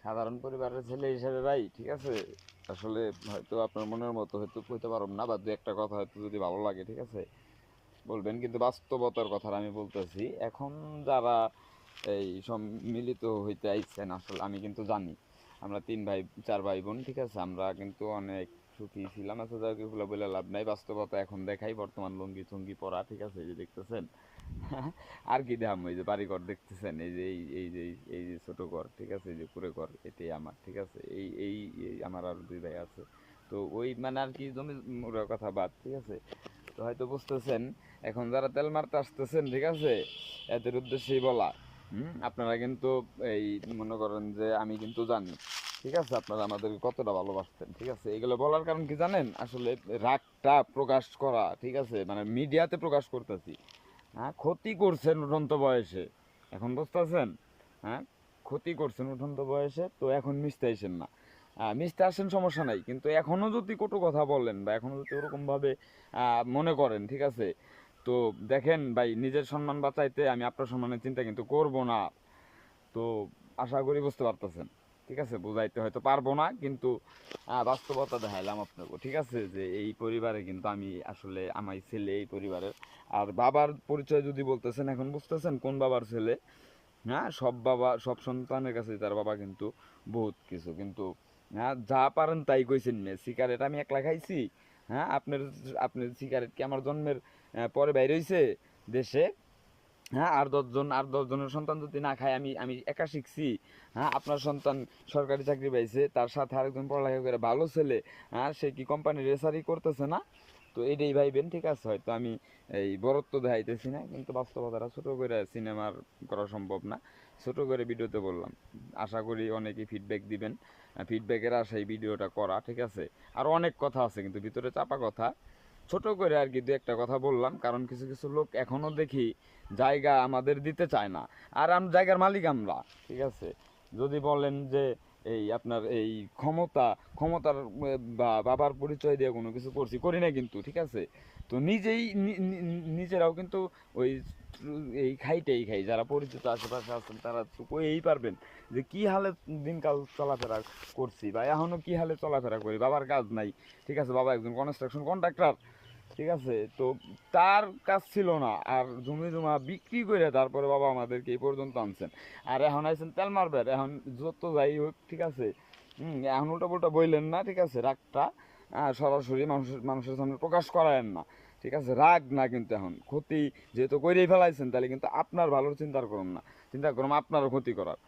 সাধারণ পরিবারের ছেলে হিসেবে ভাই, ঠিক আছে, আসলে হয়তো আপনার মনের মতো হয়তো কইতে পারব না, বা দু একটা কথা হয়তো যদি ভালো লাগে, ঠিক আছে, বলবেন, কিন্তু বাস্তবতার কথা আমি বলতেছি। এখন যারা এই সম্মিলিত হইতে আইছেন, আসলে আমি কিন্তু জানি আমরা তিন ভাই চার ভাই বোন, ঠিক আছে, আমরা কিন্তু অনেক সুখী ছিলাম। আচ্ছা যাক, এগুলো বলে লাভ নাই, বাস্তবতা এখন দেখাই। বর্তমান লুঙ্গি থুঙ্গি পরা, ঠিক আছে, এই যে দেখতেছেন। আর কি দেখাম, এই যে বাড়িঘর দেখতেছেন, এই যে এই যে ছোট ঘর, ঠিক আছে, এই যে কুড়ে ঘর, এটাই আমার, ঠিক আছে। এই আমার আর দুই ভাই আছে। তো ওই মানে আর কি, জমি মুড়ার কথা বাদ, ঠিক আছে। তো হয়তো বুঝতেছেন, এখন যারা তেল মারতে আসতেছেন, ঠিক আছে, এদের উদ্দেশ্যেই বলা। আপনারা কিন্তু এই মনে করেন যে আমি কিন্তু জানি, ঠিক আছে, আপনারা আমাদের কতটা ভালোবাসতেন, ঠিক আছে। এগুলো বলার কারণ কি জানেন, আসলে রাগটা প্রকাশ করা, ঠিক আছে, মানে মিডিয়াতে প্রকাশ করতেছি। হ্যাঁ, ক্ষতি করছেন উঠন্ত বয়সে, এখন বুঝতেছেন। হ্যাঁ, ক্ষতি করছেন উঠন্ত বয়সে, তো এখন মিশতে আসেন না। মিশতে আসেন, সমস্যা নাই, কিন্তু এখনও যদি কটু কথা বলেন বা এখনও যদি ওরকমভাবে মনে করেন, ঠিক আছে, তো দেখেন ভাই, নিজের সম্মান বাঁচাইতে আমি আপনার সম্মানের চিন্তা কিন্তু করব না। তো আশা করি বুঝতে পারতেছেন, ঠিক আছে। বুঝাইতে হয়তো পারবো না, কিন্তু বাস্তবতা দেখাইলাম আপনাকে, ঠিক আছে, যে এই পরিবারে কিন্তু আমি আসলে আমার ছেলে এই পরিবারের। আর বাবার পরিচয় যদি বলতেছেন, এখন বুঝতেছেন কোন বাবার ছেলে। হ্যাঁ, সব বাবা সব সন্তানের কাছে তার বাবা কিন্তু বহুত কিছু, কিন্তু হ্যাঁ, যা পারেন তাই কইছেন। সিগারেট আমি একলা খাইছি? হ্যাঁ, আপনার আপনার সিগারেট কি আমার জন্মের পরে বাইর হইছে দেশে? হ্যাঁ, আর দশজনের সন্তান যদি না খায়, আমি আমি একা শিখছি? হ্যাঁ, আপনার সন্তান সরকারি চাকরি পাইছে, তার সাথে আরেকজন পড়ালেখা করে ভালো ছেলে, হ্যাঁ, সে কি কোম্পানির রেসারি করতেছে না? তো এটাই ভাইবেন, ঠিক আছে। হয়তো আমি এই বরত্ব দেখাইতেছি না, কিন্তু বাস্তবতাটা ছোট করে সিনেমার করা সম্ভব না। ছোট করে ভিডিওতে বললাম, আশা করি অনেকেই ফিডব্যাক দিবেন। ফিডব্যাকের আশায় ভিডিওটা করা, ঠিক আছে। আর অনেক কথা আছে কিন্তু ভিতরে চাপা কথা, ছোট করে আর কি দু একটা কথা বললাম, কারণ কিছু কিছু লোক এখনো দেখি জায়গা আমাদের দিতে চায় না। আর জায়গার মালিক আমরা, ঠিক আছে। যদি বলেন যে এই আপনার এই ক্ষমতার বা বাবার পরিচয় দিয়ে কোনো কিছু করছি, করি না কিন্তু, ঠিক আছে। তো নিজেই নিজেরাও কিন্তু ওই এই খাইটাই খাই, যারা পরিচিত আশেপাশে আছেন তারা তো কইই পারবেন যে কি হালে দিনকাল চলাফেরা করছি, বা এখনো কি হালে চলাফেরা করি। বাবার কাজ নাই, ঠিক আছে, বাবা একজন কনস্ট্রাকশন কন্ট্রাক্টর, ঠিক আছে। তো তার কাজ ছিল না, আর জমি জমা বিক্রি করে তারপরে বাবা আমাদেরকে এই পর্যন্ত আনছেন। আর এখন আইছেন তেল মারবেন, এখন যত যাই হোক, ঠিক আছে। এখন উল্টা পুল্টা বইলেন না, ঠিক আছে, রাগটা সরাসরি মানুষের সামনে প্রকাশ করায়েন না, ঠিক আছে। রাগ না, কিন্তু এখন ক্ষতি যেহেতু করেই ফেলাইছেন, তাহলে কিন্তু আপনার ভালোর চিন্তা করুন না, চিন্তা করুন আপনারও ক্ষতি করার।